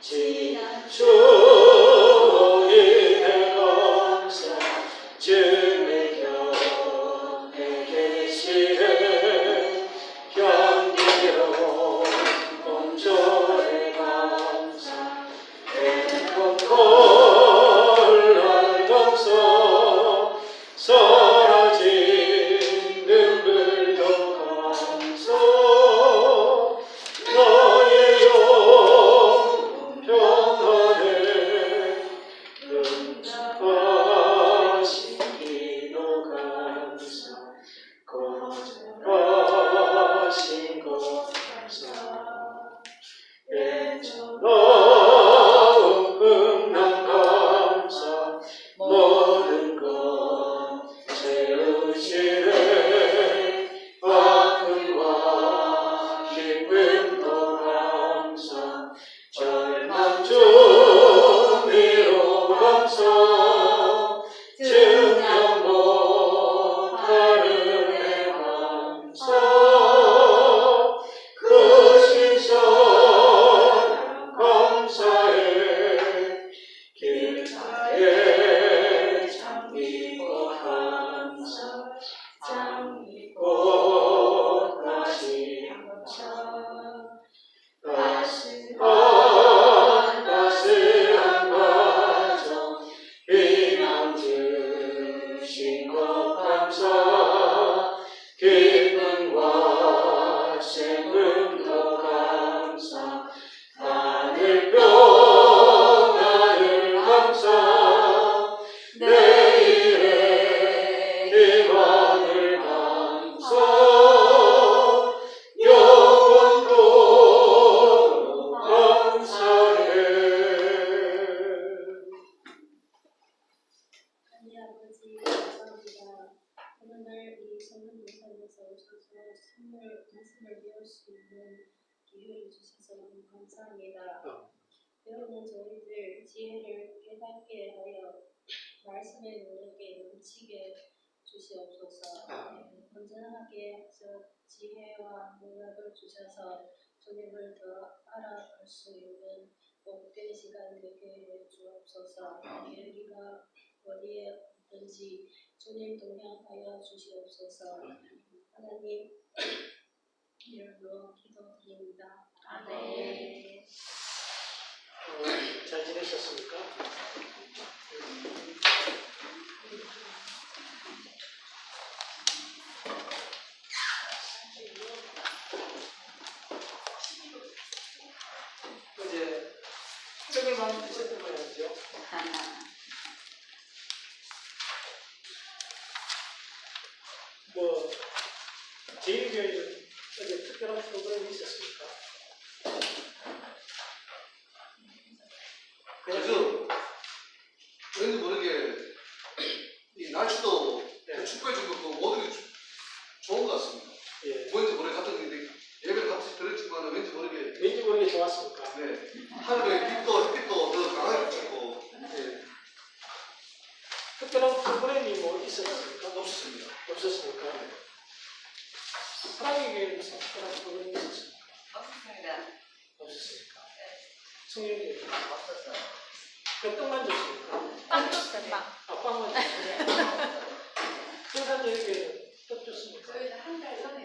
지난 주일의 감사 주의 곁에 계시네 견디려 온전의 감사 애건 곤란 감사 사라진 눈물도 감사 나의 영혼 평안에 응답하신 기도 감사 거절하신 것 감사 애처나온 풍랑 감사 모든 것 채우시네 아픔과 기쁨도 감사 절망 중 위로 감사 증명 못하는 애 감사 크신 사랑 감사해 길가에 장미꽃 감사 장미꽃까지 감사 따스한 가정 비난 주신 것 감사 기쁨과 슬픔도 감사 하늘 평안을 감사 내일의 희망을 감사 영원토록 감사해. 하나님 아버지 감사합니다. 오늘날 이 성문동산에서 오셔서 말씀을 배울 수 있는 기회를 주셔서 너무 감사합니다. 배우는 저희들 지혜를 깨닫게 하여 말씀의 능력에 넘치게 주시옵소서. 건전하게 지혜와 능력을 주셔서 주님을 더 알아갈 수 있는 복된 시간 되게 해 주옵소서. 우리가 어디에 있든지 주님 동행하여 주시옵소서. 하나님 이름으로 기도드립니다. 아멘. 잘 지내셨습니까? 어제 저녁에 많이 드셨던 거야죠? 제일교회는 어제 특별한 프로그램이 있었습니까? 그래서 왠지 모르게 이 날씨도 축구해준 것도 모든 게 좋은 것 같습니다. 예. 뭔지 모르게 같은 예배를 같이 들었지만 왠지 모르게 좋았습니까? 네. 하늘의 빛도 햇빛도 더 강하게 비치고 예. 특별한 프로그램이 뭐 있었습니까? 없었습니다. 없었습니까? 사랑의 교회는 무슨 특별한 프로그램이 있었습니까? 없습니다. 없었습니까? 네. 성령교회는 없었어요. 그 떡만 줬습니까? 빵 줬어요. 빵. 아, 빵만 줬습니까? 성산예교회는 떡 줬습니까? 저희는 한 달 전에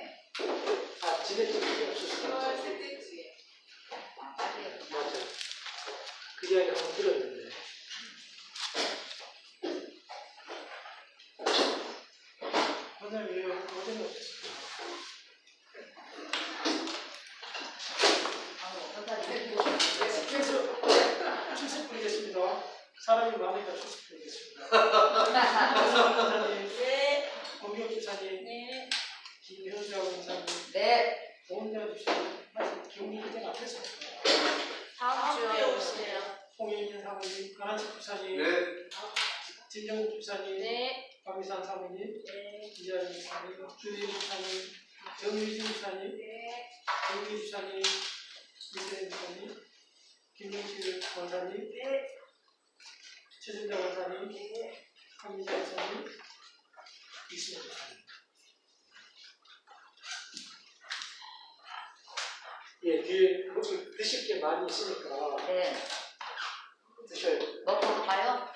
아, 지냈던 게 없었습니까? 셋째 주에 맞아요. 그 이야기 한번 들었는데 오늘 왜 어제는 어땠습니까? 계속해서 출석 부리겠습니다. 사람이 많으니까 출석 부리겠습니다. 기사님, 네. 공격 기사님, 네. 김효수하고 기사님, 네. 도움되어 주시는 경리 기자 앞에서 다음 주에 오세요. 홍인인 사모님, 가나치 부사님, 네. 진정국 부사님, 네. 박미산 사모님, 네. 이자리 부사님, 주일 부사님, 정유진 부사님, 네. 정기 부사님, 이세현 부사님, 김용실 원사님, 최준자 원사님, 강미자 원사님, 이승현 부사님. 예, 뒤에 드실 게 많아요. 많이 있으니까 네. 드셔요. 먹고 가요?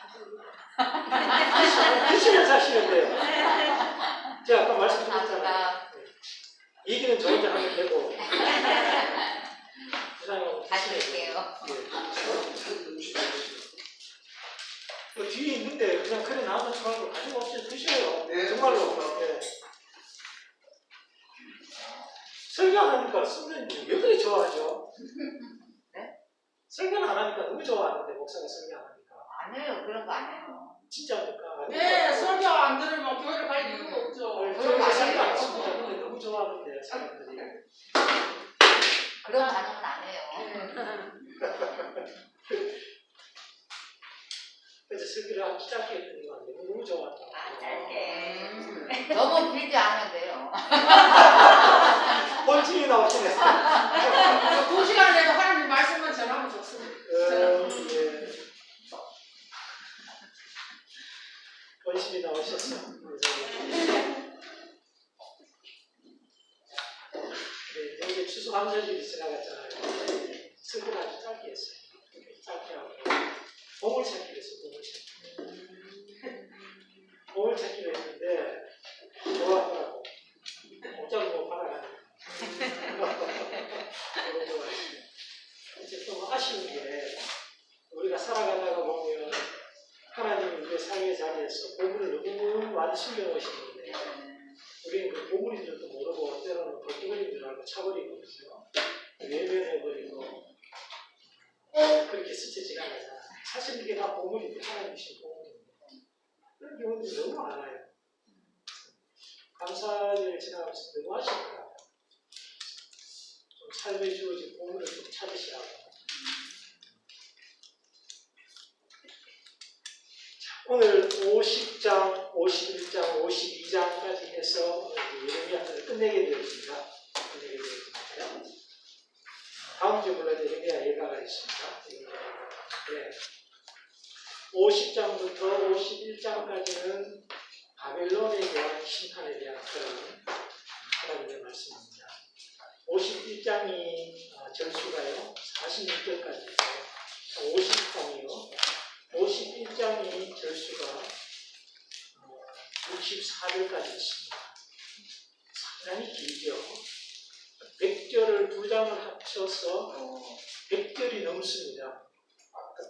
드시면 사시면 돼요. 제가 아까 말씀드렸잖아요. 감사합니다. 얘기는 저 혼자 하면 되고 부장님 가실게요. 그 뒤에 있는데 그냥 그래 나오면 좋아하고 가지고 없이 드셔요. 네, 정말로. 그렇습니다. 네. 설교하니까 선생님이 왜 그리 좋아하죠? 네? 설교는 안 하니까 너무 좋아하는데 목사가 설교 안 하니까. 아니에요. 그런 거 아니에요. 진짜입니까? 네, 설교 안 들으면 교회를 갈 이유가 없죠. 그런 거 설교 안 아니에요. 했습니다. 근데 너무 좋아하는데 사람들이. 그런 반응은 안 해요. 그래서 설교를 아주 짧게 했더니만 너무 좋아한다. 아, 짧게. 너무 길지 않으면 돼요. 본질이 나오시네. 2시간에도 하나님 말씀만 전하면 좋습니다. 예. 본질이 나오셨어. 네, 여기 추수감사절이 지나갔잖아요. 설교를 아주 짧게 했어요. 짧게 하고 보물찾기를 했어요. 보물찾기를 했는데 좋아하더라고. 공짜로 뭐 받아가니까. 너무 좋아했어요. 이제 좀 아쉬운 게 우리가 살아가다가 보면 하나님이 우리 삶의 자리에서 보물을 너무 많이 숨겨놓으시는데 우리는 그 보물인 줄도 모르고 때로는 벌떡거린 줄 알고 차버리거든요. 외면해버리고 그렇게 스쳐 지나가잖아요. 사실 이게 다 보물인데 하나님 주신 보물인데 그런 경우들이 너무 많아요. 감사를 지나가면서 너무 아쉽더라고요. 좀 삶에 주어진 보물을 좀 찾으시라고. 오늘 50장, 51장, 52장까지 해서 예레미야를 끝내게 되었습니다. 다음 주에 물론 예레미야 예가가 있습니다. 50장부터 51장까지는 바벨론에 대한 심판에 대한 그런 하나님의 말씀입니다. 51장이 절수가요 46절까지 있고 50장이요 51장이 절수가 64절까지 있습니다. 상당히 길죠. 100절을 두 장을 합쳐서 100절이 넘습니다.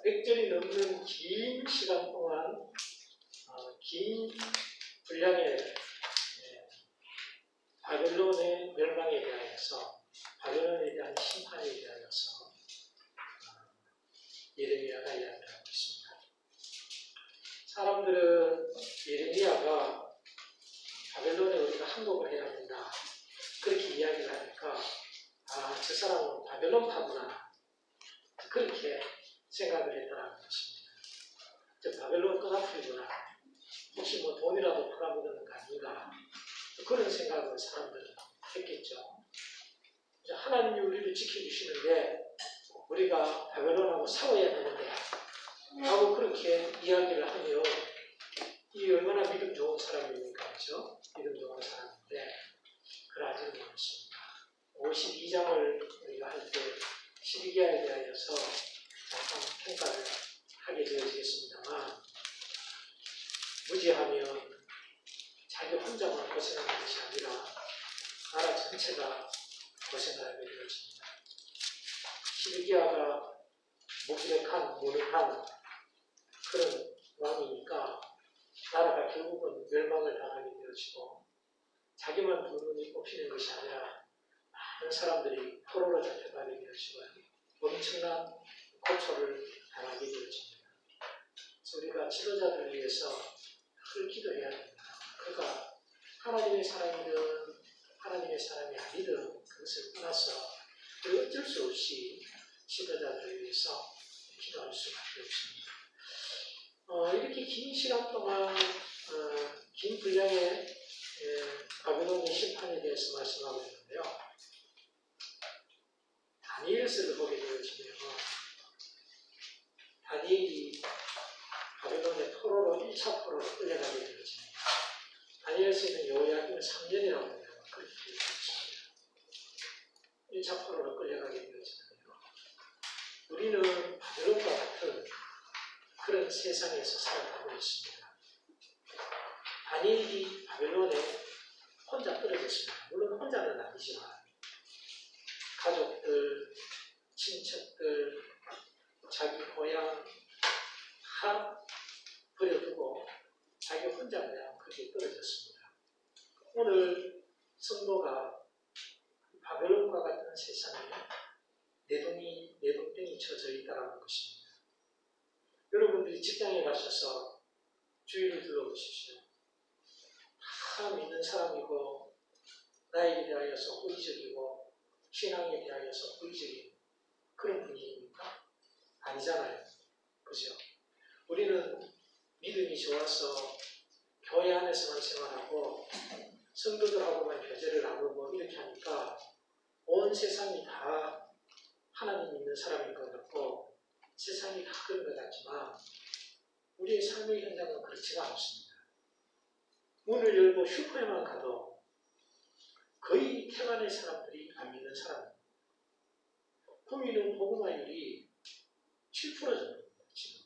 100절이 넘는 긴 시간 동안 긴 분량의 바벨론의 멸망에 대하여서 바벨론에 대한 심판에 대하여서 예레미야가 이야기를 하고 있습니다. 사람들은 예레미야가 바벨론에 우리가 항복을 해야 된다 그렇게 이야기를 하니까 저 사람은 바벨론 파구나 그렇게 생각을 했다는 것입니다. 저 바벨론 떠나풀구나 혹시 뭐 돈이라도 팔아먹는 거 아닌가 그런 생각을 사람들은 했겠죠. 하나님이 우리를 지켜주시는데 우리가 바벨론하고 싸워야 되는데 하고 그렇게 이야기를 하며 이 얼마나 믿음 좋은 사람입니까? 그렇죠? 믿음 좋은 사람인데 그러지는 않습니다. 52장을 우리가 할 때 12기야에 대하여서 잠깐 평가를 하게 되어지겠습니다만 무지하면 자기 혼자만 고생하는 것이 아니라 나라 전체가 고생하게 되어집니다. 12기야가 무기력한, 무능한 그런 왕이니까 나라가 결국은 멸망을 당하게 되어지고 자기만 두 눈이 뽑히는 것이 아니라 많은 사람들이 포로로 잡혀가게 되어지고요. 엄청난 고초를 당하게 되어집니다. 그래서 우리가 지도자들을 위해서 늘 기도해야 됩니다. 그가 하나님의 사람이든 하나님의 사람이 아니든 그것을 떠나서 어쩔 수 없이 지도자들을 위해서 기도할 수밖에 없습니다. 이렇게 긴 시간 동안 긴 분량의 바벨론의 심판에 대해서 말씀하고 있는데요. 다니엘서를 보게 되어지면 다니엘이 바벨론의 포로로 1차 포로로 끌려가게 되어집니다. 다니엘서는 여호야김 3년이라고 합니다. 그렇게 되어 있습니다. 1차 포로로 끌려가게 되어지는데요. 우리는 바벨론과 같은 그런 세상에서 살아가고 있습니다. 다니엘이 바벨론에 혼자 떨어졌습니다. 물론 혼자는 아니지만 가족들, 친척들, 자기 고향 다 버려두고 자기 혼자 그냥 그렇게 떨어졌습니다. 오늘 성도가 바벨론과 같은 세상에 내동댕이 쳐져 있다는 것입니다. 여러분들이 직장에 가셔서 주위를 둘러보십시오. 다 믿는 사람이고 나에게 대하여서 호의적이고 신앙에 대하여서 호의적인 그런 분위기입니까? 아니잖아요. 그죠? 우리는 믿음이 좋아서 교회 안에서만 생활하고 성도들하고만 교제를 나누고 이렇게 하니까 온 세상이 다 하나님 믿는 사람인 것 같고 세상이 다 그런 것 같지만 우리의 삶의 현장은 그렇지가 않습니다. 문을 열고 슈퍼에만 가도 거의 태반의 사람들이 안 믿는 사람입니다. 구민은 복음화율이 7% 정도입니다. 지금.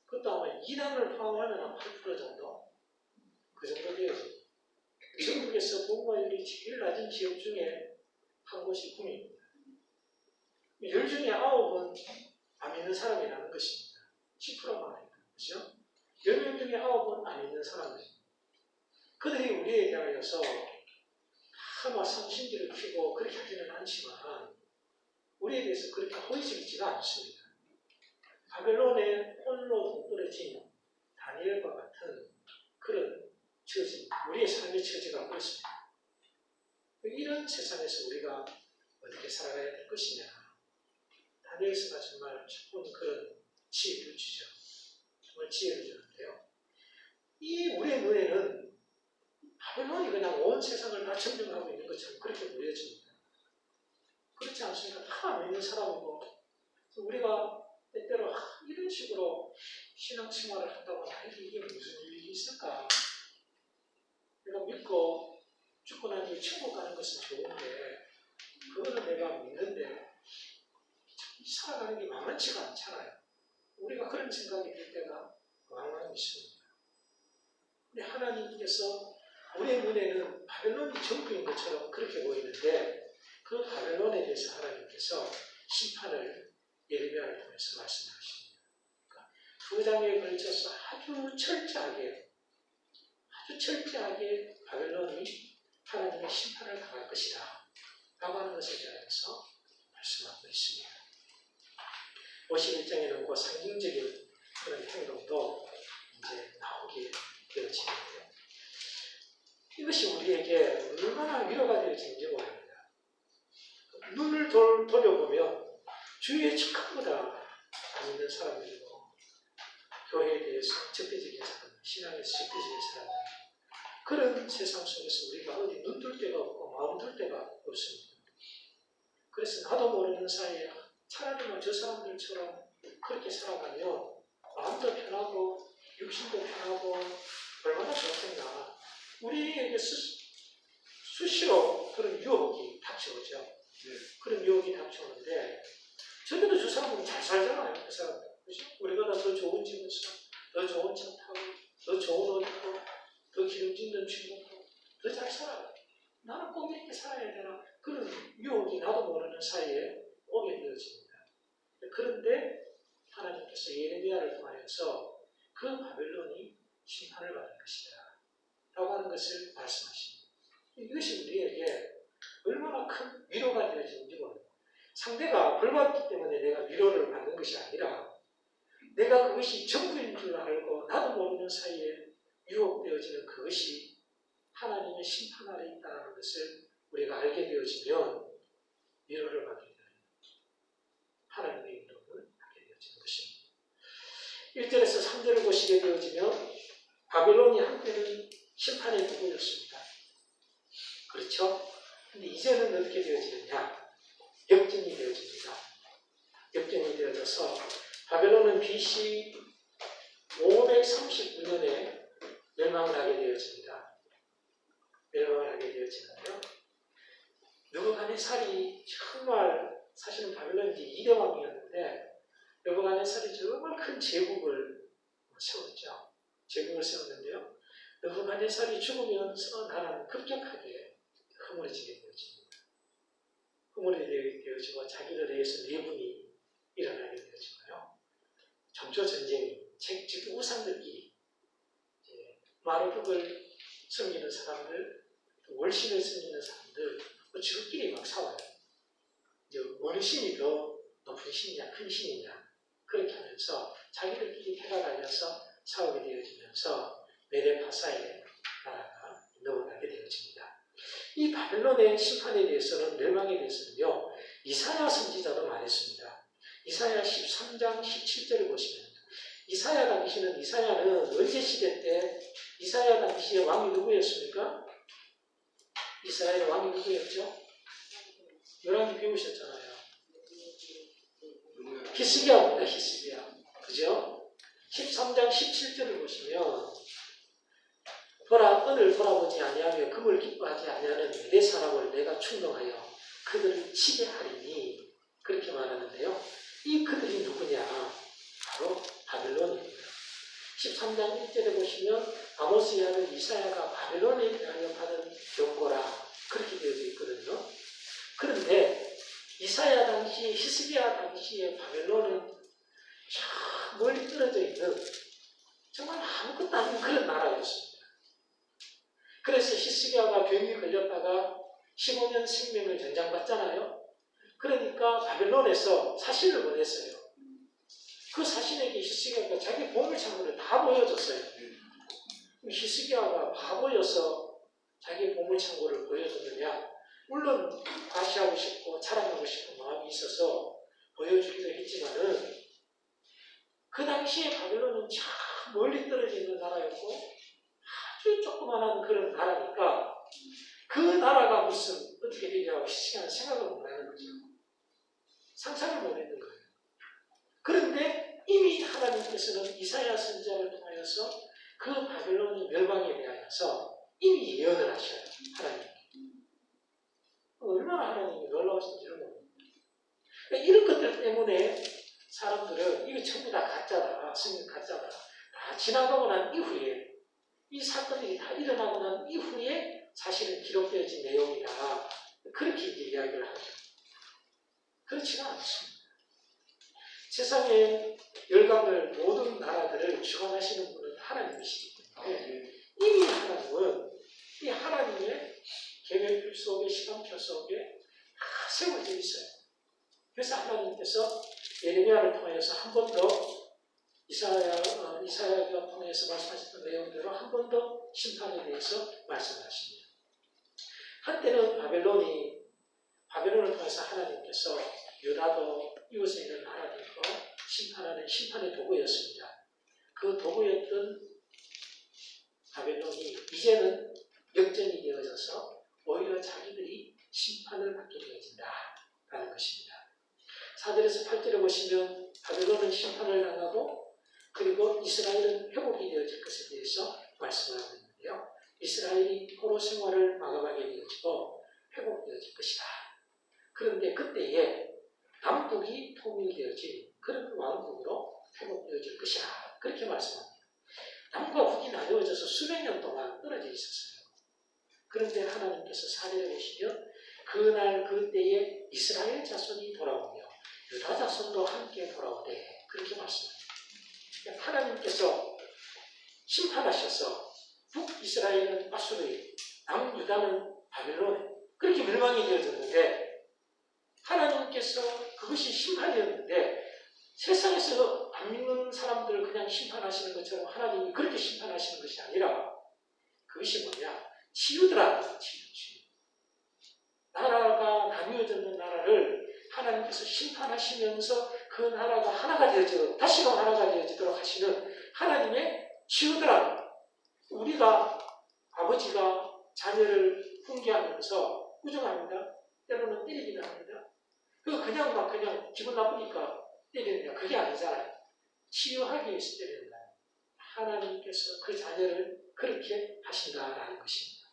그것도 아마 2단을 포함하면 한 8% 정도? 그 정도 되어집니다. 전국에서 복음화율이 제일 낮은 지역 중에 한 곳이 구민입니다. 10 중에 9은 안 믿는 사람이라는 것입니다. 10%만 해도. 그렇죠? 10명 중에 9은 안 믿는 사람들입니다. 그들이 우리에 대하여서 막 성신지를 피고 그렇게 하지는 않지만 우리에 대해서 그렇게 호의적이지가 않습니다. 바벨론에 홀로 동떨어진 다니엘과 같은 그런 처지, 우리의 삶의 처지가 그렇습니다. 이런 세상에서 우리가 어떻게 살아가야 될 것이냐. 다니엘서가 정말 좋은 그런 지혜를 주죠. 정말 지혜를 주는데요. 이 우리의 눈에는 바벨론이 그냥 온 세상을 다 점령하고 있는 것처럼 그렇게 보여집니다. 그렇지 않습니까? 다 믿는 사람이고 우리가 때때로 이런 식으로 신앙생활을 한다고 나에게 이게 무슨 일이 있을까? 내가 믿고 죽고 난 뒤에 천국 가는 것은 좋은데 그거는 내가 믿는데 살아가는 게 만만치가 않잖아요. 우리가 그런 생각이 들 때가 왕왕 있습니다. 근데 하나님께서 우리의 눈에는 바벨론이 전부인 것처럼 그렇게 보이는데 그 바벨론에 대해서 하나님께서 심판을 예레미야를 통해서 말씀하십니다. 그러니까 2장에 걸쳐서 아주 철저하게 바벨론이 하나님의 심판을 당할 것이다 라고 하는 것에 대해서 말씀하고 있습니다. 51장에는 그 상징적인 그런 행동도 이제 나오게 되어지는데요. 이것이 우리에게 얼마나 위로가 되어지는지 모릅니다. 눈을 돌려보면 주위에 전부 다 안 믿는 사람들이고 교회에 대해서 적대적인 사람들, 신앙에서 적대적인 사람들 그런 세상 속에서 우리가 어디 눈 둘 데가 없고 마음 둘 데가 없습니다. 그래서 나도 모르는 사이에 차라리 저 사람들처럼 그렇게 살아가면 마음도 편하고 육신도 편하고 얼마나 좋겠나. 우리에게 수시로 그런 유혹이 닥쳐오죠. 그런 유혹이 닥쳐오는데 저기도 저 사람은 잘 살잖아요. 그 사람들. 그죠? 우리보다 더 좋은 집을 사, 더 좋은 차 타고, 더 좋은 옷 입고, 더 기름진 돈 취급하고, 더 잘 살아요. 나는 꼭 이렇게 살아야 되나? 그런 유혹이 나도 모르는 사이에 오게 되어집니다. 그런데 하나님께서 예레미야를 통하여서 그 바벨론이 심판을 받을 것이다 라고 하는 것을 말씀하십니다. 이것이 우리에게 얼마나 큰 위로가 되어지는지 모릅니다. 상대가 벌받기 때문에 내가 위로를 받는 것이 아니라 내가 그것이 전부인 줄 알고 나도 모르는 사이에 유혹되어지는 그것이 하나님의 심판 아래 있다는 것을 우리가 알게 되어지면 위로를 받게 됩니다. 하나님의 위로를 받게 되어지는 것입니다. 1절에서 3절을 보시게 되어지면 바벨론이 한때는 심판의 도구였습니다. 그렇죠? 근데 이제는 어떻게 되어지느냐? 역전이 되어집니다. 역전이 되어져서 바벨론은 BC 539년에 멸망을 하게 되어집니다. 멸망을 하게 되어지는데요. 느부갓네살이 정말 사실은 바벨론이 2대 왕이었는데 있는데 느부갓네살이 정말 큰 제국을 세웠죠. 제국을 세웠는데요. 느부갓네살이 죽으면서 나라는 급격하게 허물어지게 되어집니다. 허물이 되어지고 자기를 대해서 내분이 일어나게 되어지고요. 정초 전쟁이 즉 우상들끼리 마르북을 섬기는 사람들, 월신을 섬기는 사람들, 지들끼리 막 싸워요. 어느 신이 더 높은 신이냐, 큰 신이냐 그렇게 하면서 자기들끼리 패가 갈려서 싸우게 되어지면서 메데파사의 나라가 넘어가게 되어집니다. 이 바벨론의 심판에 대해서는 멸망에 대해서는요 이사야 선지자도 말했습니다. 이사야 13장 17절을 보시면 이사야는 언제 시대 때 이사야 당시에 왕이 누구였습니까? 이스라엘의 왕이 누구였죠? 열왕기 배우셨잖아요. 히스기야입니다. 히스기야. 그죠? 13장 17절을 보시면 보라 은을 돌아보지 아니하며 금을 기뻐하지 아니하는 내 사람을 내가 충동하여 그들을 치게 하리니 그렇게 말하는데요. 이 그들이 누구냐? 바로 바벨론입니다. 13장 1절에 보시면 아모스의 아들 이사야가 바벨론에 대하여 받은 경고라 그렇게 되어져 있거든요. 그런데 이사야 당시, 히스기야 당시의 바벨론은 저 멀리 떨어져 있는 정말 아무것도 아닌 그런 나라였습니다. 그래서 히스기야가 병이 걸렸다가 15년 생명을 연장받잖아요. 그러니까 바벨론에서 사신을 보냈어요. 그 사신에게 히스기야가 자기 보물창고를 다 보여줬어요. 히스기야가 바보여서 자기 보물창고를 보여줬느냐? 물론 과시하고 싶고 자랑하고 싶은 마음이 있어서 보여주기도 했지만은 그 당시에 바벨론은 참 멀리 떨어져 있는 나라였고 아주 조그만한 그런 나라니까 그 나라가 무슨 어떻게 되냐고 히스기야는 생각을 못하는 거죠. 상상을 못했는 거예요. 그런데 이미 하나님께서는 이사야 선지자를 통하여서 그 바벨론의 멸망에 대하여서 이미 예언을 하셔요. 하나님. 얼마나 하나님이 놀라우신지를 모릅니다. 그러니까 이런 것들 때문에 사람들은 이거 전부 다 가짜다, 성경 가짜다. 다 지나가고 난 이후에 이 사건들이 다 일어나고 난 이후에 사실은 기록되어진 내용이다. 그렇게 이제 이야기를 하죠. 그렇지가 않습니다. 세상의 열강을 모든 나라들을 주관하시는 분은 하나님이시기 때문에 이미 하나님은 이 하나님의 계획표 속에 시간표 속에 다 세워져 있어요. 그래서 하나님께서 예레미야를 통해서 한 번 더 이사야가 통해서 말씀하셨던 내용대로 한 번 더 심판에 대해서 말씀하십니다. 한때는 바벨론을 통해서 하나님께서 유다도 이웃에 있는 나라들과 심판하는 심판의 도구였습니다. 그 도구였던 바벨론이 이제는 역전이 되어져서 오히려 자기들이 심판을 받게 되어진다라는 것입니다. 4절에서 8절에 보시면 바벨론은 심판을 당하고 그리고 이스라엘은 회복이 되어질 것에 대해서 말씀을 하고 있는데요. 이스라엘이 포로 생활을 마감하게 되어지고 회복되어질 것이다. 그런데 그때에 남북이 통일되어진 그런 왕국으로 회복되어질 것이다. 그렇게 말씀합니다. 남과 북이 나누어져서 수백 년 동안 떨어져 있었어요. 그런데 하나님께서 4절에 보시면 그날 그때에 이스라엘 자손이 돌아오며 유다 자손도 함께 돌아오되 그렇게 말씀합니다. 하나님께서 심판하셔서 북이스라엘은 아수르에 남유다는 바벨론에 그렇게 멸망이 되어졌는데 하나님께서 그것이 심판이었는데 세상에서 안 믿는 사람들을 그냥 심판하시는 것처럼 하나님이 그렇게 심판하시는 것이 아니라 그것이 뭐냐? 치유더라는 거예요. 치유. 나라가 나뉘어졌는 나라를 하나님께서 심판하시면서 그 나라가 하나가 되어지도록 다시금 하나가 되어지도록 하시는 하나님의 치유더라는 거예요. 우리가 아버지가 자녀를 훈계하면서 꾸중합니다. 때로는 때리기도 합니다. 그냥 막 그냥 기분 나쁘니까 때리느냐 그게 아니잖아요. 치유하기 위해서 때리는 거예요. 하나님께서 그 자녀를 그렇게 하신다라는 것입니다.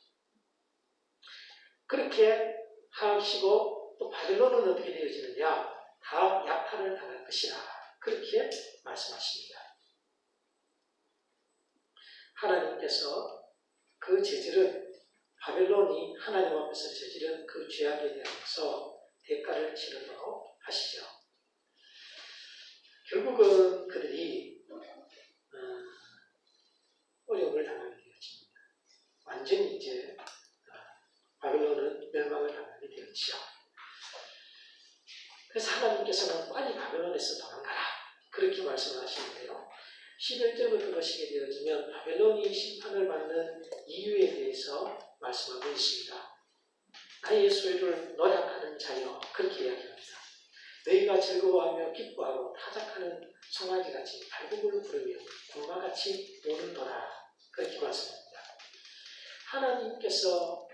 그렇게 하시고 또 바벨론은 어떻게 되어지느냐 다 약탈을 당할 것이라 그렇게 말씀하십니다. 하나님께서 그 저지른 바벨론이 하나님 앞에서 저지른 그 죄악에 대해서 대가를 치르도록 하시죠. 결국은 그들이 어려움을 당하게 되어집니다. 완전히 이제 바벨론은 멸망을 당하게 되었지요. 그래서 하나님께서는 빨리 바벨론에서 도망가라 그렇게 말씀을 하시는데요. 11절부터 보시게 되어지면 바벨론이 심판을 받는 이유에 대해서 말씀하고 있습니다. 나의 소유를 노력하는 자여 그렇게 이야기합니다. 너희가 즐거워하며 기뻐하고 타작하는 송아지같이 발굽을 부르며 굴마같이 노는도다 그렇게 말씀합니다. 하나님께서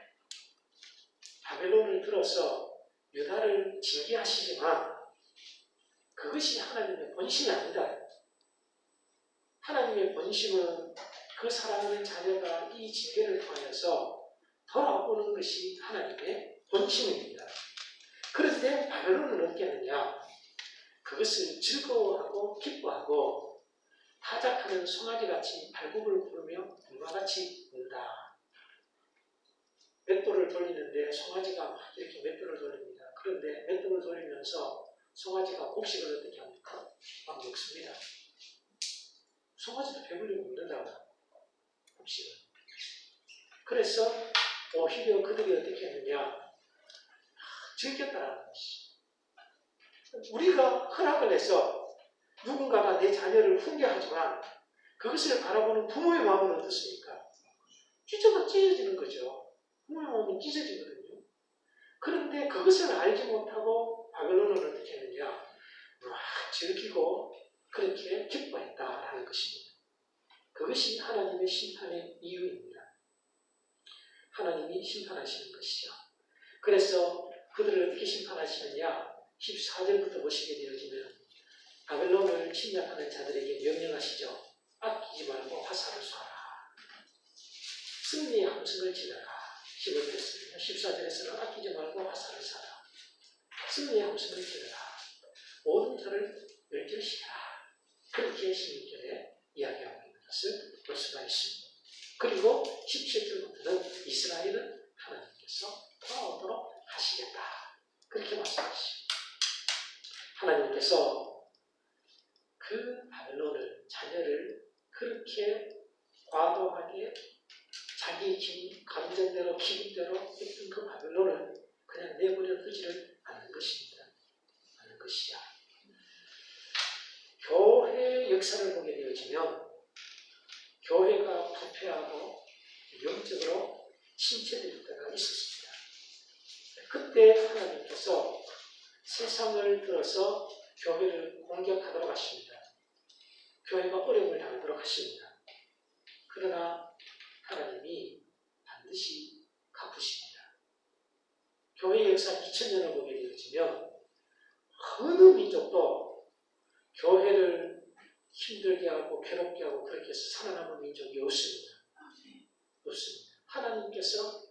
바벨론을 들어서 유다를 징계하시지만 그것이 하나님의 본심이 아니다. 하나님의 본심은 그 사랑하는 자녀가 이 징계를 통하여서 돌아오는 것이 하나님의 본심입니다. 그런데 바벨론은 어떻게 하느냐? 그것을 즐거워하고 기뻐하고 타작하는 송아지같이 발굽을 부르며 굴마같이 운다. 맷돌을 돌리는데 송아지가 막 이렇게 맷돌을 돌립니다. 그런데 맷돌을 돌리면서 송아지가 곡식을 어떻게 합니까? 막 먹습니다. 송아지도 배불리 먹는다고 곡식을. 그래서 오히려 그들이 어떻게 했느냐? 즐겼다라는 것이. 우리가 허락을 해서 누군가가 내 자녀를 훈계하지만 그것을 바라보는 부모의 마음은 어떻습니까? 찢어가 찢어지는 거죠. 부모의 마음은 찢어지거든요. 그런데 그것을 알지 못하고 바벨론은 어떻게 했느냐? 막 즐기고 그렇게 기뻐했다라는 것입니다. 그것이 하나님의 심판의 이유입니다. 하나님이 심판하시는 것이죠. 그래서 그들을 어떻게 심판하시느냐? 14절부터 보시게 되어지면 바벨론을 침략하는 자들에게 명령하시죠. 아끼지 말고 화살을 쏘아라. 승리의 함성을 지르라. 15절에서는 14절에서는 아끼지 말고 화살을 쏴라. 승리의 함성을 지르라. 모든 터를 멸절시켜라. 그렇게 16절에 이야기하고 있는 것을 볼 수가 있습니다. 그리고 17절부터는 이스라엘은 하나님께서 돌아오도록 하시겠다. 그렇게 말씀하시죠. 하나님께서 그 바벨론을, 자녀를 그렇게 과도하게 자기 감정대로, 기분대로 했던 그 바벨론을 그냥 내버려 두지를 않는 것입니다. 않는 것이야. 교회의 역사를 보게 되어지면 교회가 부패하고 영적으로 침체될 때가 있었습니다. 그때 하나님께서 세상을 들어서 교회를 공격하도록 하십니다. 교회가 어려움을 당하도록 하십니다. 그러나 하나님이 반드시 갚으십니다. 교회의 역사 2000년을 보게 되어지면 어느 민족도 교회를 힘들게 하고 괴롭게 하고 그렇게 해서 살아남은 민족이 없습니다. 없습니다. 하나님께서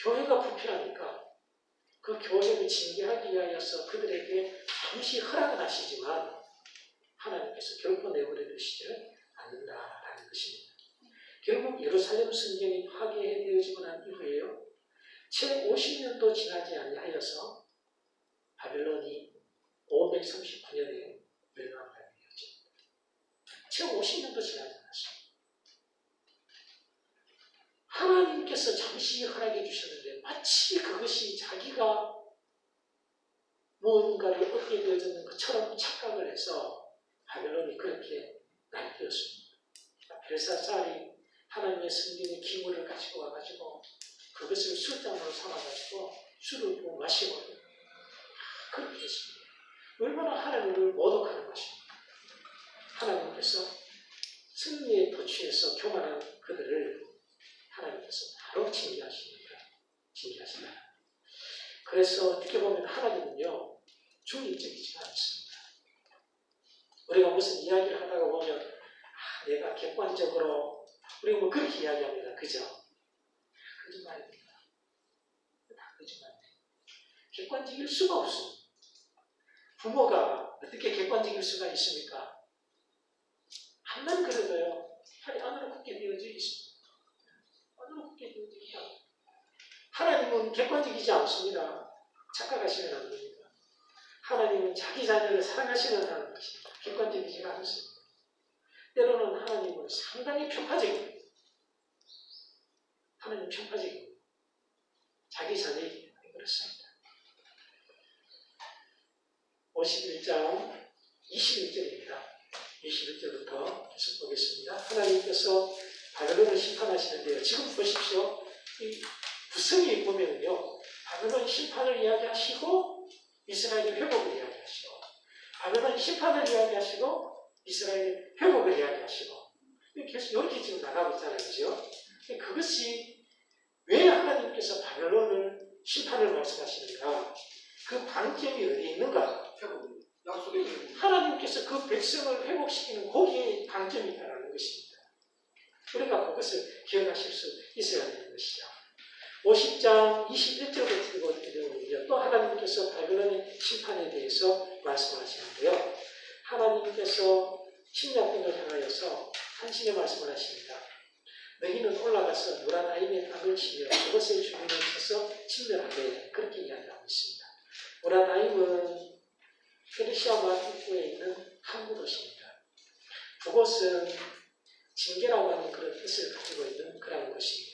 교회가 부패하니까 그 교회를 징계하기 위하여서 그들에게 잠시 허락은 하시지만 하나님께서 결코 내버려 두시지를 않는다라는 것입니다. 결국 예루살렘 성경이 파괴되어지고 난 이후에요. 채 50년도 지나지 아니하여서 바벨론이 539년에 멸망하게 되었습니다. 채 50년도 지나지 않았습니다. 하나님께서 잠시 허락해 주셨는데 마치 그것이 자기가 무언가를 얻게 되어졌는 것처럼 착각을 해서 바벨론이 그렇게 날뛰었습니다. 벨사살이 하나님의 성경의 기물을 가지고 와가지고 그것을 술잔으로 삼아가지고 술을 부어 마시고 그렇게 했습니다. 얼마나 하나님을 모독하는 것입니다. 하나님께서 승리에 도취해서 교만한 그들을 하나님께서 바로 징계하십니다. 징계하십니다. 그래서 어떻게 보면 하나님은요 중립적이지가 않습니다. 우리가 무슨 이야기를 하다가 보면 내가 객관적으로 우리가 뭐 그렇게 이야기합니다. 그죠? 거짓말입니다. 다 거짓말이에요. 객관적일 수가 없습니다. 부모가 어떻게 객관적일 수가 있습니까? 한만 그래도요, 팔이 안으로 굳게 되어져 있습니다. 안으로 굳게 되어져 있다. 하나님은 객관적이지 않습니다. 착각하시면 안 됩니다. 하나님은 자기 자녀를 사랑하시는 하나님이십니다. 객관적이지가 않습니다. 때로는 하나님은 상당히 편파적입니다. 하나님 편파적입니다. 자기 자녀에게 그렇습니다. 51장 21절입니다. 21절부터 계속 보겠습니다. 하나님께서 바벨론을 심판하시는데요. 지금 보십시오. 이 구성이 보면요. 바벨론 심판을 이야기하시고 이스라엘의 회복을 이야기하시고 바벨론 심판을 이야기하시고 이스라엘의 회복을 이야기하시고 계속 이렇게 지금 나가고 있잖아요. 그죠? 그것이 왜 하나님께서 바벨론을 심판을 말씀하시는가? 그 방점이 어디에 있는가? 회복. 약속의 회복. 하나님께서 그 백성을 회복시키는 거기에 방점이 있다는 것입니다. 우리가 그것을 기억하실 수 있어야 되는 것이죠. 50장 21절부터 읽어드리면 또 하나님께서 바벨론의 심판에 대해서 말씀하시는데요. 하나님께서 침략군을 향하여서 한신의 말씀을 하십니다. 너희는 올라가서 무라다임의 땅을 치며 그것의 주민을 쳐서 침멸하되 그렇게 이야기하고 있습니다. 무라다임은 페르시아 마티프에 있는 항구 도시입니다. 그곳은 징계라고 하는 그런 뜻을 가지고 있는 그런 곳입니다.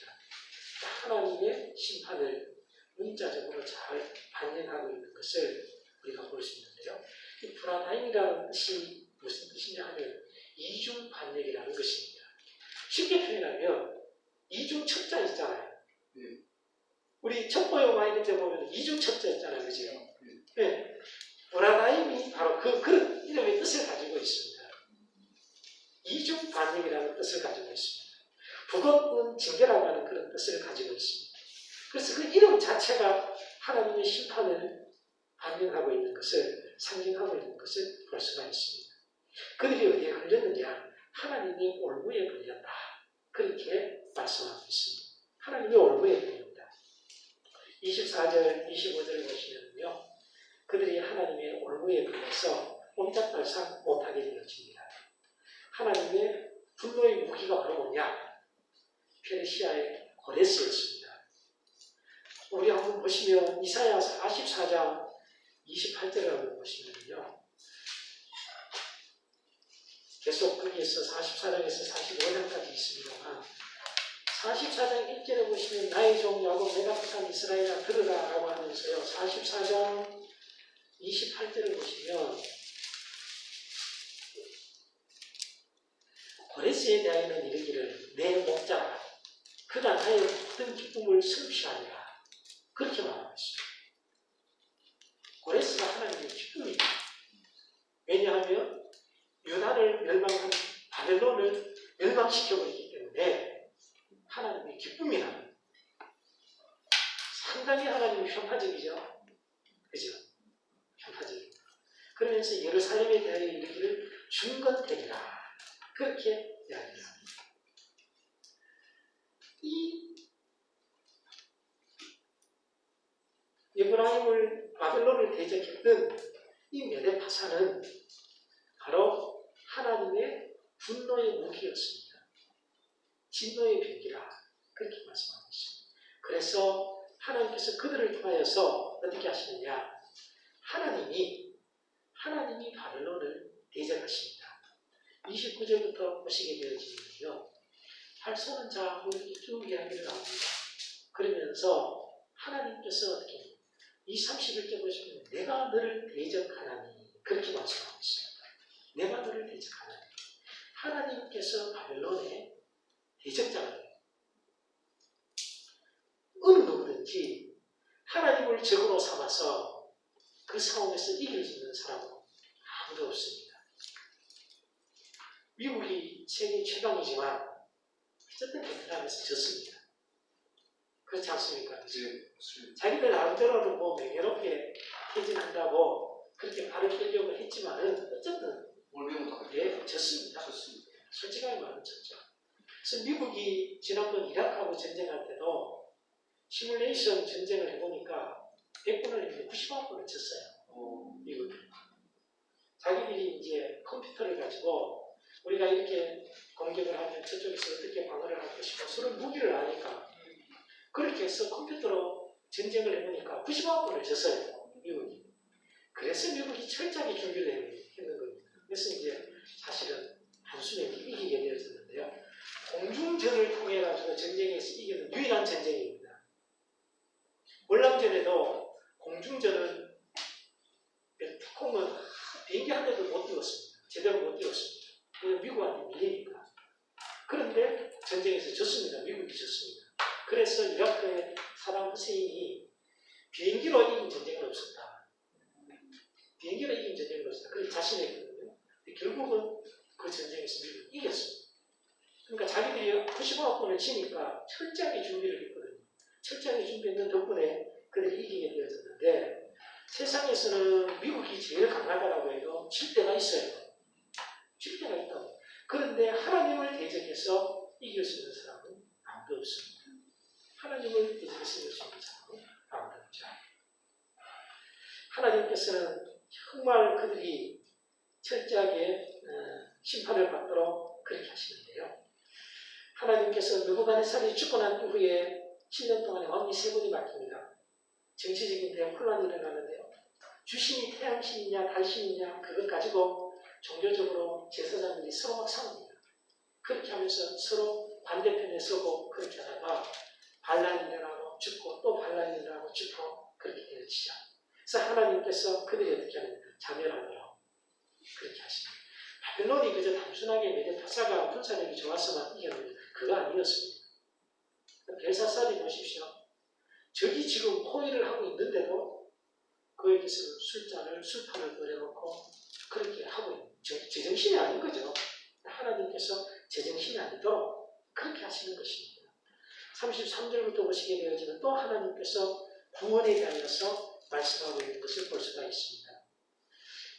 하나님의 심판을 문자적으로 잘 반영하고 있는 것을 우리가 볼 수 있는데요. 이 브라다임이라는 뜻이 무슨 뜻이냐 하면 이중 반역이라는 것입니다. 쉽게 표현하면 이중 첩자 있잖아요. 우리 첩보 영화 이런 데 보면 이중 첩자 있잖아요. 그죠? 네. 브라다임이 바로 그런 이름의 뜻을 가지고 있습니다. 이중 반역이라는 뜻을 가지고 있습니다. 북어는 징계라고 하는 그런 뜻을 가지고 있습니다. 그래서 그 이름 자체가 하나님의 심판을 반영하고 있는 것을 상징하고 있는 것을 볼 수가 있습니다. 그들이 어디에 걸렸느냐? 하나님의 올무에 걸렸다. 그렇게 말씀하고 있습니다. 하나님의 올무에 걸립니다. 24절, 25절을 보시면요. 그들이 하나님의 올무에 걸려서 옴짝달싹 못하게 되어집니다. 하나님의 분노의 무기가 바로 뭐냐? 페르시아의 고레스였습니다. 우리 한번 보시면 이사야 44장 28절을 한번 보시면요. 계속 거기에서 44장에서 45장까지 있습니다만 44장 1절에 보시면 나의 종 야곱 내가 택한 이스라엘아 들으라 라고 하면서요. 44장 28절을 보시면 고레스에 대하여는 이르기를 내 목자라 그가 나의 모든 기쁨을 성취하리라 그렇게 말하고 있습니다. 고레스가 하나님의 기쁨입니다. 왜냐하면 유다를 멸망한 바벨론을 멸망시켜버리기 때문에 하나님의 기쁨이 납니다. 상당히 하나님이 편파적이죠. 그죠? 편파적입니다. 그러면서 예루살렘에 대하여 이르기를 중건되리라 그렇게 이야기합니다. 이 에브라임을 바벨론을 대적했던 이 메데파사는 바로 하나님의 분노의 무기였습니다. 진노의 병기라 그렇게 말씀하고 있습니다. 그래서 하나님께서 그들을 통하여서 어떻게 하시느냐? 하나님이 바벨론을 대적하십니다. 29절부터 보시게 되어지면요. 발소는 자고 이렇게 쭉 이야기를 나옵니다. 그러면서 하나님께서 어떻게 이 31절 보시면 내가 너를 대적하나니 그렇게 말씀하고 있습니다. 내가 너를 대적하나니 하나님께서 바벨론의 대적자가 돼요. 어느 누구든지 하나님을 적으로 삼아서 그 싸움에서 이길 수 있는 사람은 아무도 없습니다. 미국이 세계 최강이지만 어쨌든 베트남에서 졌습니다. 그렇지 않습니까? 네. 자기들 나름대로는 뭐 맹렬하게 퇴진한다고 그렇게 발을 빼려고 했지만은 어쨌든 올매부터 예, 졌습니다. 솔직하게 말하면 졌죠. 그래서 미국이 지난번 이라크하고 전쟁할 때도 시뮬레이션 전쟁을 해보니까 100분을 했는데 90만 분을 졌어요. 미국이. 컴퓨터를 가지고 우리가 이렇게 공격을 하면 저쪽에서 어떻게 방어를 할 것이고 서로 무기를 아니까 그렇게 해서 컴퓨터로 전쟁을 해보니까 99번을 졌어요. 미국이. 그래서 미국이 철저하게 준비를 했는 겁니다. 그래서 이제 사실은 단순히 이기게 되어졌는데요. 공중전을 통해 가지고 전쟁에서 이기는 유일한 전쟁입니다. 월남전에도 공중전은 특공은 비행기 한 대도 못 띄웠습니다. 제대로 못 띄웠습니다. 미국한테 밀리니까. 그런데 전쟁에서 졌습니다. 미국이 졌습니다. 그래서 이라크의 사담 후세인이 비행기로 이긴 전쟁은 없었다. 비행기로 이긴 전쟁은 없었다. 그렇게 자신했거든요. 결국은 그 전쟁에서 미국이 이겼습니다. 그러니까 자기들이 95학번을 치니까 철저하게 준비를 했거든요. 철저하게 준비했는 덕분에 그들이 이기게 되어졌는데 세상에서는 미국이 제일 강하다라고 해도 질 때가 있어요. 질 때가 있다고. 그런데 하나님을 대적해서 이길 수 있는 사람은 아무도 없습니다. 하나님을 대적해서 이길 수 있는 사람은 아무도 없죠. 하나님께서는 정말 그들이 철저하게 심판을 받도록 그렇게 하시는데요. 하나님께서 느부갓네살이 죽고 난 이후에 7년 동안에 왕이 3분이 바뀝니다. 정치적인 대형 혼란이 일어나는데요. 주신이 태양신이냐 달신이냐 그것 가지고 종교적으로 제사장들이 서로 막 싸웁니다. 그렇게 하면서 서로 반대편에 서고 그렇게 하다가 반란이 일어나고 죽고 또 반란이 일어나고 죽고 그렇게 되어지죠. 그래서 하나님께서 그들이 어떻게 하는가 자멸하도록 그렇게 하십니다. 바벨론이 그저 단순하게 메데타사가 군사력이 좋아서만 이겼는데 그거 아니었습니다. 벨사살이 보십시오. 적이 지금 포위를 하고 있는데도 그에게서는 술판을 벌여놓고 그렇게 하고 있는 제정신이 아닌 거죠. 하나님께서 제정신이 아니도록 그렇게 하시는 것입니다. 33절부터 보시게 되어지면 또 하나님께서 구원에 대하여서 말씀하고 있는 것을 볼 수가 있습니다.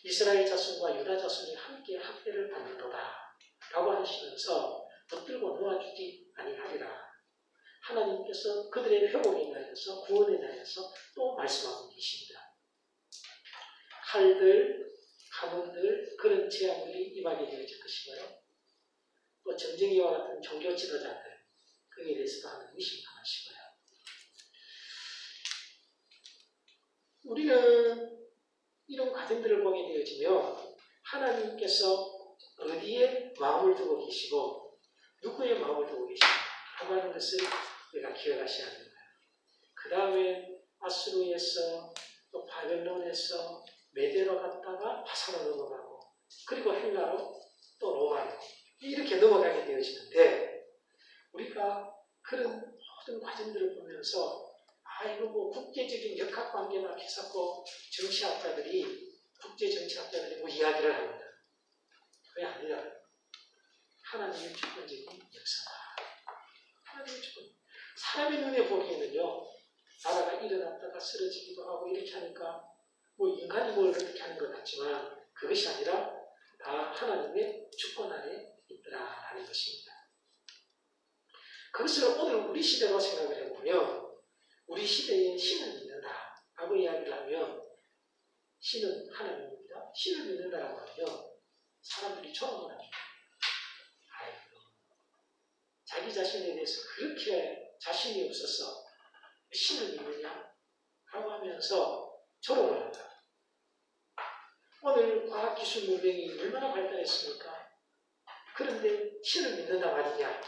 이스라엘 자손과 유다 자손이 함께 학대를 받는도다 라고 하시면서 붙들고 놓아주지 아니하리라. 하나님께서 그들의 회복에 대하여서 구원에 대하여서 또 말씀하고 계십니다. 칼들, 가문들 그런 재앙들이 임하게 되어질 것이고요. 또 점쟁이와 같은 종교 지도자들 그에 대해서도 하나님이 심판하시고요. 우리는 이런 과정들을 보게 되어지면 하나님께서 어디에 마음을 두고 계시고 누구의 마음을 두고 계시는가 하는 것을 우리가 기억하셔야 됩니다. 그 다음에 아수르에서 또 바벨론에서 메대로 갔다가 바사로 넘어가고 그리고 헬라로 또 로마로 이렇게 넘어가게 되어지는데 우리가 그런 모든 과정들을 보면서 이거 뭐 국제적인 역학관계나 해석고 국제정치학자들이 뭐 이야기를 합니다. 그게 아니라 하나님의 주권적인 역사다. 하나님의 주권. 사람의 눈에 보기에는요, 나라가 일어났다가 쓰러지기도 하고 이렇게 하니까 뭐 인간이 뭘 어떻게 하는 것 같지만 그것이 아니라 다 하나님의 주권 아래 있더라라는 것입니다. 그것을 오늘 우리 시대로 생각을 해보면 우리 시대에 신을 믿는다 라고 이야기를 하면 신은 하나님입니다. 신을 믿는다라고 하면 사람들이 조롱을 합니다. 자기 자신에 대해서 그렇게 자신이 없어서 신을 믿느냐? 라고 하면서 조롱을 한다. 오늘 과학기술 문명이 얼마나 발달했습니까? 그런데 신을 믿는다 말이냐?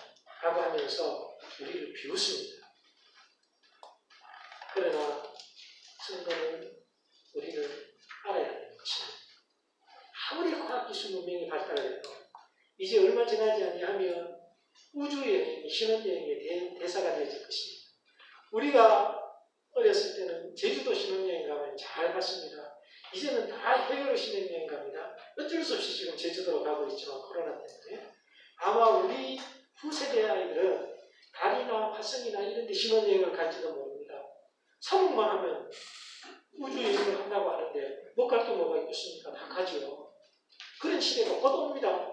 라고 하면서 우리를 비웃습니다. 그러나 성도는 우리는 알아야 되는 것입니다. 아무리 과학기술 문명이 발달해도 이제 얼마 지나지 아니하면 우주여행, 신혼여행의 대사가 되어질 것입니다. 우리가 어렸을 때는 제주도 신혼여행 가면 잘 갔습니다. 이제는 다 해외로 신혼여행 갑니다. 어쩔 수 없이 지금 제주도로 가고 있지만 코로나 때문에 아마 우리 후세대 아이들은 달이나 화성이나 이런 데 신혼여행을 갈지도 모릅니다. 사복만 하면 우주여행을 한다고 하는데 못 갈 게 뭐가 있겠습니까? 다 가지요. 그런 시대가 곧 옵니다.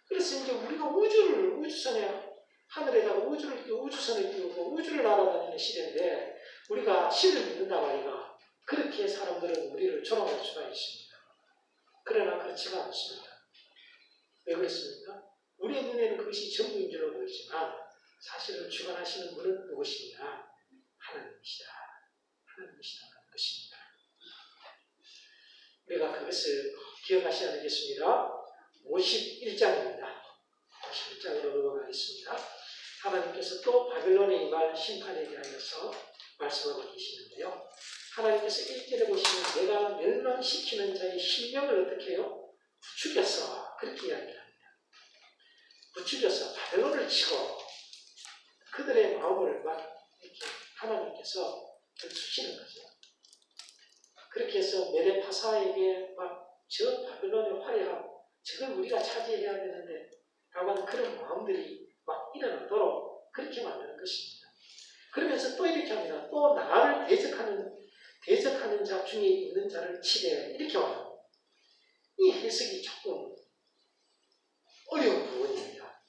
그래서 이제 우리가 우주선에 하늘에다가 우주선을 띄우고 우주를 날아다니는 시대인데 우리가 신을 믿는다 말이가 그렇게 사람들은 우리를 조롱할 수가 있습니다. 그러나 그렇지가 않습니다. 왜 그렇습니까? 우리의 눈에는 그것이 전부인 줄로 보이지만 사실은 주관하시는 분은 누구시냐? 하나님이시다. 하나님이시다는 것입니다. 우리가 그것을 기억하셔야 되겠습니다. 51장입니다. 51장으로 넘어가겠습니다. 하나님께서 또 바벨론에 임할 심판에 대하여서 말씀하고 계시는데요. 하나님께서 1절에 보시면 내가 멸망시키는 자의 심령을 어떻게 해요? 부추겼어. 그렇게 이야기합니다. 부추겨서 바벨론을 치고 그들의 마음을 막 이렇게 하나님께서 들추시는 거죠. 그렇게 해서 메데파사에게 막 저 바벨론의 화려함, 저걸 우리가 차지해야 되는데 라고 하는 그런 마음들이 막 일어나도록 그렇게 만드는 것입니다. 그러면서 또 이렇게 합니다. 또 나를 대적하는 자 중에 있는 자를 치되 이렇게 와요. 이 해석이 조금 어려운 부분입니다.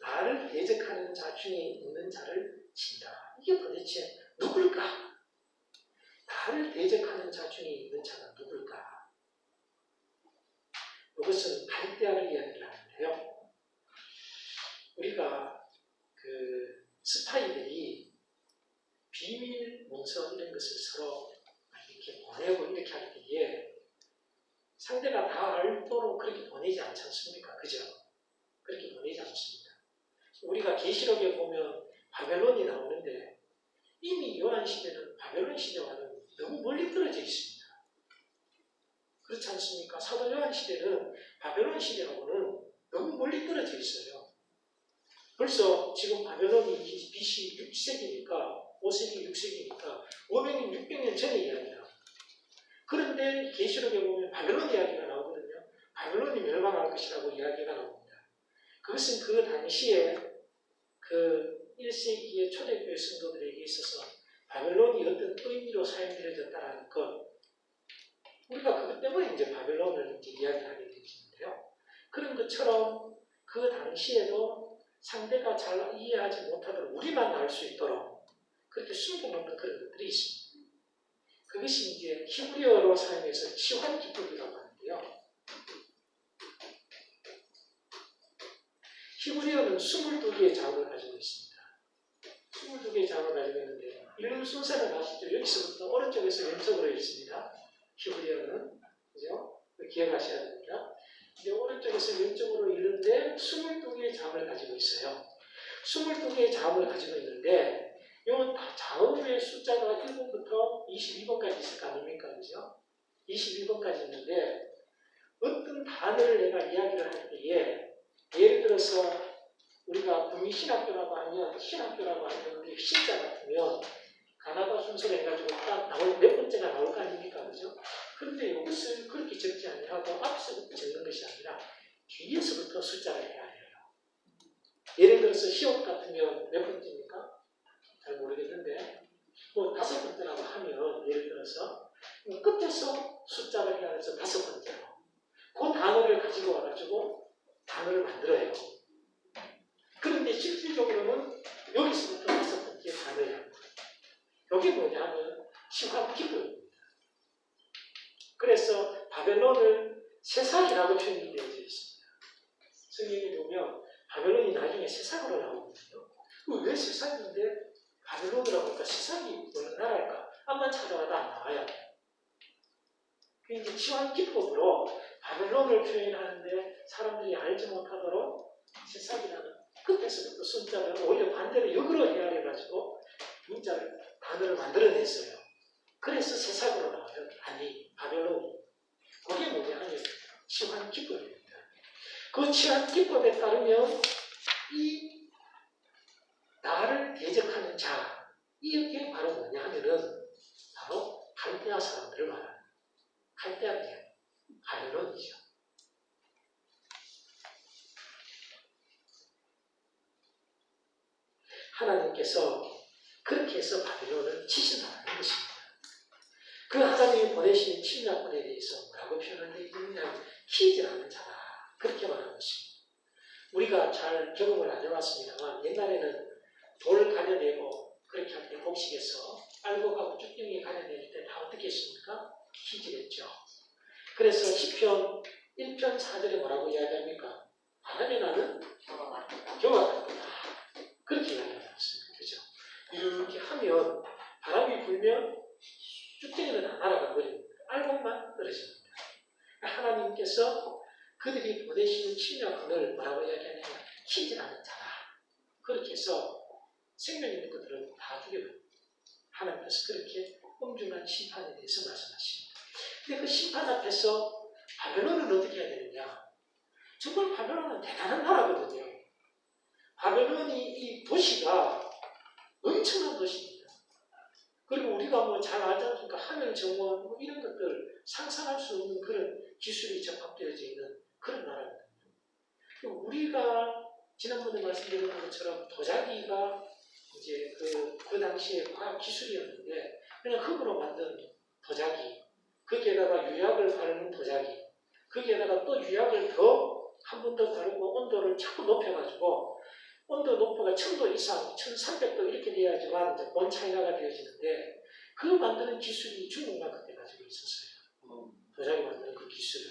나를 대적하는 자 중에 있는 자를 친다. 이게 도대체 누굴까? 나를 대적하는 자 중에 있는 자가 누굴까? 이것은 갈대아를 이야기를 하는데요. 우리가 그 스파이들이 비밀 문서 이런 것을 서로 이렇게 보내고 이렇게 할 때에 상대가 다 알도록 그렇게 보내지 않지 않습니까? 그죠? 그렇게 보내지 않습니다. 우리가 계시록에 보면 바벨론이 나오는데 이미 요한 시대는 바벨론 시대와는 너무 멀리 떨어져 있습니다. 그렇지 않습니까? 사도 요한 시대는 바벨론 시대하고는 너무 멀리 떨어져 있어요. 벌써 지금 바벨론이 BC 6세기니까 5세기 6세기니까 500년 600년 전의 이야기다. 그런데 계시록에 보면 바벨론 이야기가 나오거든요. 바벨론이 멸망할 것이라고 이야기가 나옵니다. 그것은 그 당시에 그 1세기의 초대교회 성도들에게 있어서 바벨론이 어떤 의미로 사용되어졌다는 것, 우리가 그것 때문에 이제 바벨론을 이제 이야기하게 되는데요. 그런 것처럼 그 당시에도 상대가 잘 이해하지 못하도록 우리만 알 수 있도록 그렇게 숨겨놓는 그런 것들이 있습니다. 그것이 이제 히브리어로 사용해서 치환 기법이라고 하는데요. 히브리어는 22개의 자음을 가지고 있습니다. 22개의 자음을 가지고 있는데 읽는 순서는 아시죠? 여기서부터 오른쪽에서 왼쪽으로 읽습니다. 히브리어는 그죠? 기억하셔야 됩니다. 이제 오른쪽에서 왼쪽으로 읽는데 22개의 자음을 가지고 있어요. 22개의 자음을 가지고 있는데 이 자음의 숫자가 1번부터 22번까지 있을 거 아닙니까? 그죠? 22번까지 있는데 어떤 단어를 내가 이야기를 할 때에 예를 들어서 우리가 국민신학교라고 하면 신학교라고 하는 신자 같으면 가나다 순서로 해가지고 딱 나올 몇 번째가 나올 거 아닙니까? 그죠? 그런데 이것을 그렇게 적지 아니하고 앞서부터 적는 것이 아니라 뒤에서부터 숫자를 해야 해요. 예를 들어서 시옷 같으면 몇 번째입니까? 잘 모르겠는데 뭐 5번째라고 하면 예를 들어서 끝에서 숫자를 해야 해서 5번째로 그 단어를 가지고 와가지고 단어를 만들어요. 그런데 실질적으로는 여기서부터 5번째 단어예요. 여기 뭐냐 하면 시황 기법입니다. 그래서 바벨론을 새삭이라고 표현이 되어져 있습니다. 성경에 보면 바벨론이 나중에 새삭으로 나오거든요. 왜 새삭인데 바벨론이라고 할까? 새삭이 어느 나라일까? 한번 찾아봐도 안 나와요. 그 이제 치환 기법으로 바벨론을 표현하는데 사람들이 알지 못하도록 새삭이라는 끝에서부터 숫자를 오히려 반대로 역으로 헤아려가지고 문자를 단어를 만들어냈어요. 그래서 새삭으로 나와요. 아니 바벨론이. 그게 뭐냐 하면 치환 기법입니다. 그 치환 기법에 따르면 이 나를 대적하는 자, 이게 바로 뭐냐 하면은 바로 갈대아 사람들을 말하는 갈대아이에요. 바벨론이죠. 하나님께서 그렇게 해서 바벨론을 치신다는 것입니다. 그 하나님이 보내신 침략군에 대해서 뭐라고 표현을 해주느냐, 키즈라는 자다. 그렇게 말하는 것입니다. 우리가 잘 경험을 안 해봤습니다만 옛날에는 돌 가려내고 그렇게 할 때 곡식에서 빨곡하고 쭉정이 가려낼 때 다 어떻게 했습니까? 키즈랬죠. 그래서 시편 1편 4절에 뭐라고 이야기합니까? 바람이 나는 겨와 같다. 그렇게 이야기하고 있습니다. 그죠? 이렇게 하면 바람이 불면 쭉정이는 다 날아가 버립니다. 알곡만 떨어집니다. 하나님께서 그들이 보내시는 침략군을 뭐라고 이야기하냐면 키즈라는 자다. 그렇게 해서 생명 있는 것들을 다 죽여버립니다. 하나님께서 그렇게 엄중한 심판에 대해서 말씀하십니다. 근데 그 심판 앞에서 바벨론은 어떻게 해야 되느냐? 정말 바벨론은 대단한 나라거든요. 바벨론이 이 도시가 엄청난 도시입니다. 그리고 우리가 뭐 잘 알지 않습니까? 하늘 정원 뭐 이런 것들 상상할 수 없는 그런 기술이 접합되어져 있는 그런 나라거든요. 우리가 지난번에 말씀드린 것처럼 도자기가 이제 그 당시에 과학 기술이었는데 그냥 흙으로 만든 도자기, 거기에다가 유약을 바르는 도자기, 거기에다가 또 유약을 더 한 번 더 바르고 온도를 자꾸 높여가지고 온도 높이가 1000도 이상, 1300도 이렇게 돼야지만 이제 온 차이나가 되어지는데 그 만드는 기술이 중국만 그때 가지고 있었어요. 도자기 만드는 그 기술을.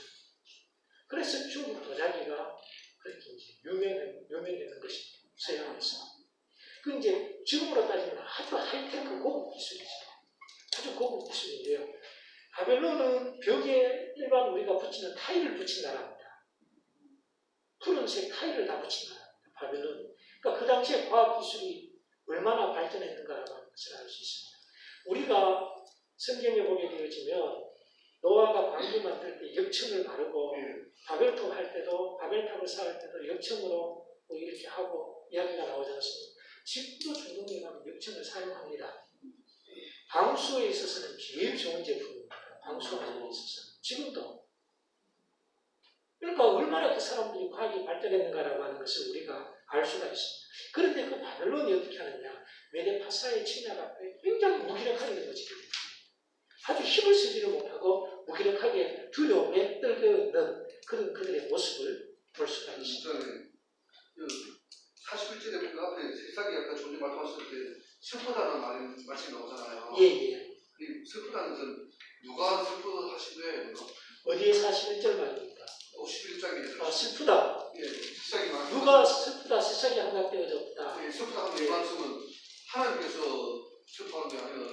그래서 중국 도자기가 그렇게 이제 유명해진 것입니다. 서양에서. 그 이제 지금으로 따지면 아주 하이테크 고급 기술이죠. 아주 고급 기술인데요. 바벨론은 벽에 일반 우리가 붙이는 타일을 붙인 나라입니다. 푸른색 타일을 다 붙인 나라입니다. 바벨론. 그러니까 그 당시에 과학 기술이 얼마나 발전했는가라고 하는 것을 알 수 있습니다. 우리가 성경에 보게 되어지면 노아가 광주 만들 때 역청을 바르고 바벨탑 할 때도 바벨탑을 쌓을 때도 역청으로 뭐 이렇게 하고 이야기가 나오지 않습니까? 지금도 중동에 가면 역청을 사용합니다. 방수에 있어서는 제일 좋은 제품입니다. 방수하는 데 있어서는 지금도. 그러니까 얼마나 그 사람들이 과학이 발전했는가라고 하는 것을 우리가 알 수가 있습니다. 그런데 그 바벨론이 어떻게 하느냐? 메데파사의 침략 앞에 굉장히 무기력하게 넘어지게 됩니다. 아주 힘을 쓰지를 못하고 무기력하게 두려움에 떨겨 있는 그런 그들의 모습을 볼 수가 있습니다. 그 41절에 그 앞에 세상이 약간 존재 말씀하실 때 슬프다는 말씀이 나오잖아요. 예. 이 슬프다는 것은 누가 슬퍼하시되 어디에 41절 말입니까? 51장에 슬프다. 예, 세상이 누가 슬프다. 세상이 함락되어졌다. 예, 슬프다는 이 말씀은 하나님께서 슬퍼하는 게 아니라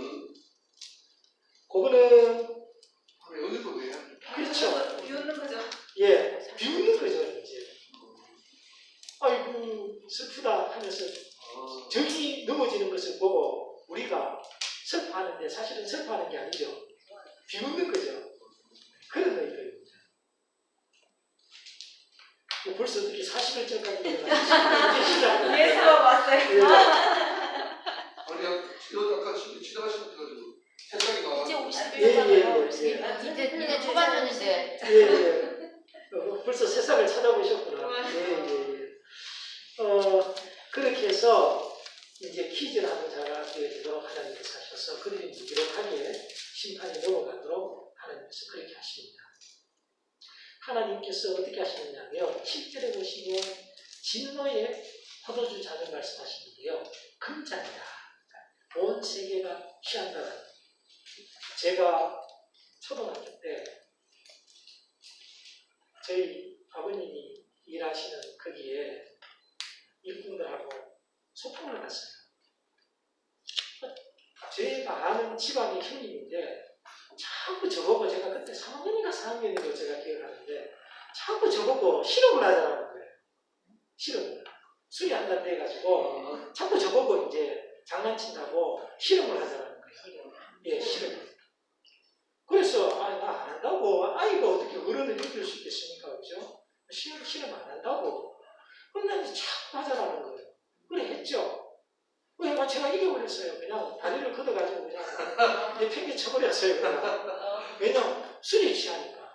그거는 어느 거예요? 그렇죠. 비웃는 거죠. 예, 비웃는 거죠 이제. 아이고 슬프다 하면서 적이 넘어지는 것을 보고 우리가 슬퍼하는데 사실은 슬퍼하는 게 아니죠. 비웃는 거죠. 그런 의미입니다. 벌써 어떻게 41절까지 되어가지고 예수가 왔어요. 아니, 아까 지나가신 것 가지고 세상이 나와. 이제 예. 51잖아요. 이제 초반전인데. 예. 벌써 세상을 찾아보셨구나. 예. 그렇게 해서 이제 키즈라는 자가 되도록 하나님께서 하셔서 그들이 무기력하게 심판에 넘어가도록 하나님께서 그렇게 하십니다. 하나님께서 어떻게 하시느냐면 7절에 보시면 진노의 포도주 잔을 말씀하시는데요. 금잔이다. 온 세계가 취한다는. 제가 초등학교 때 저희 아버님이 일하시는 거기에 일꾼들하고 소풍을 갔어요. 제가 아는 집안의 형님인데 자꾸 저보고 제가 그때 3학년인가 4학년인가 제가 기억하는데 자꾸 저보고 실험을 하자는 거예요. 실험을. 수리한다고 해가지고 자꾸 저보고 이제 장난친다고 실험을 하자는 거예요. 예, 실험. 그래서 나 안 한다고. 아이가 어떻게 어른을 이길 수 있겠습니까? 그죠? 실험 안 한다고. 그럼 이제 자꾸 하자라는 거예요. 그래 했죠. 왜? 제가 이겨버렸어요. 그냥 다리를 걷어가지고 그냥 내팽개 쳐버렸어요. 그냥. 왜냐면 술에 취하니까.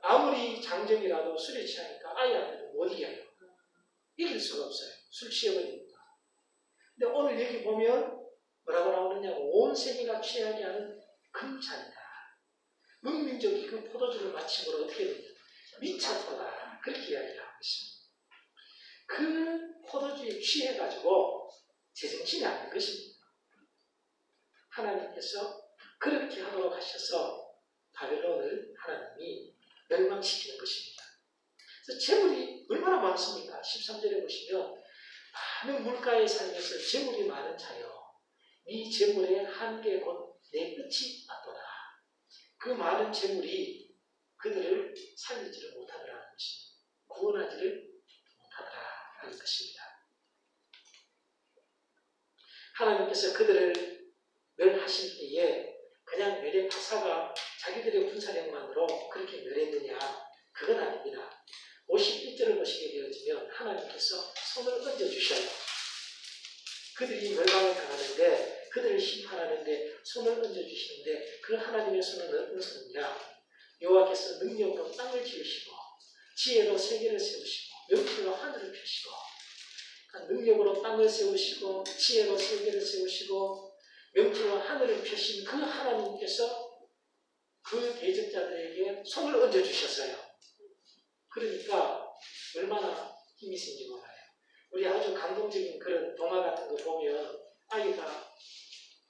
아무리 장정이라도 술에 취하니까 아이한테도 못 이겨요. 이길 수가 없어요. 술 취해버리니까. 근데 오늘 여기 보면 뭐라고 나오느냐? 온 세계가 취하게 하는 금잔이다. 문민족이 그 포도주를 마침으로 어떻게 되냐? 미쳤다. 그렇게 이야기를 하고 있습니다. 그 포도주에 취해가지고 제정신이 아닌 것입니다. 하나님께서 그렇게 하도록 하셔서 바벨론을 하나님이 멸망시키는 것입니다. 그래서 재물이 얼마나 많습니까? 13절에 보시면 많은 물가에 살면서 재물이 많은 자여 네 재물의 한계 곧 내 끝이 맞도다. 그 많은 재물이 그들을 살리지를 못하더라는 것입니다. 구원하지를 못하더라 하는 것입니다. 하나님께서 그들을 멸하실 때에 그냥 멸의 자기들의 군사력만으로 그렇게 멸했느냐? 그건 아닙니다. 51절을 보시게 되어지면 하나님께서 손을 얹어주셔요. 그들이 멸망을 당하는데 그들을 심판하는데 손을 얹어주시는데 그 하나님의 손은 어떤 손이냐? 여호와께서 능력으로 땅을 지으시고 지혜로 세계를 세우시고 명철로 하늘을 펴시고 그러니까 능력으로 땅을 세우시고 지혜로 세계를 세우시고 명철로 하늘을 펴신 그 하나님께서 그 대적자들에게 손을 얹어주셨어요. 그러니까 얼마나 힘이 생긴 몰라요. 우리 아주 감동적인 그런 동화 같은 거 보면 아이가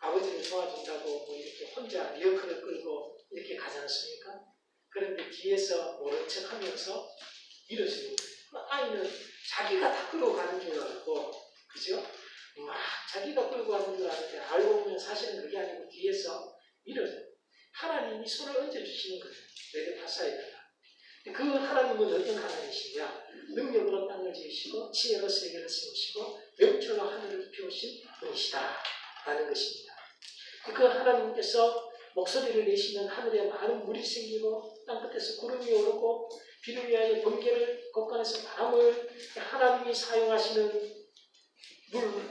아버지를 도와준다고 뭐 이렇게 혼자 리어커를 끌고 이렇게 가지 않습니까? 그런데 뒤에서 모른 척 하면서 밀어주는 거예요. 아이는 자기가 다 끌고 가는 줄 알고, 그죠? 막 자기가 끌고 가는 줄 아는데 알고 보면 사실은 그게 아니고 뒤에서 밀어줘요. 하나님이 손을 얹어주시는 거예요. 내게 파사에다가. 그 하나님은 어떤 하나님이시냐? 능력으로 땅을 지으시고 지혜로 세계를 세우시고 명철로 하늘을 피우신 분이시다 라는 것입니다. 그 하나님께서 목소리를 내시면 하늘에 많은 물이 생기고 땅끝에서 구름이 오르고 비를 위하여 번개를 곳간에서 바람을 하나님이 사용하시는 물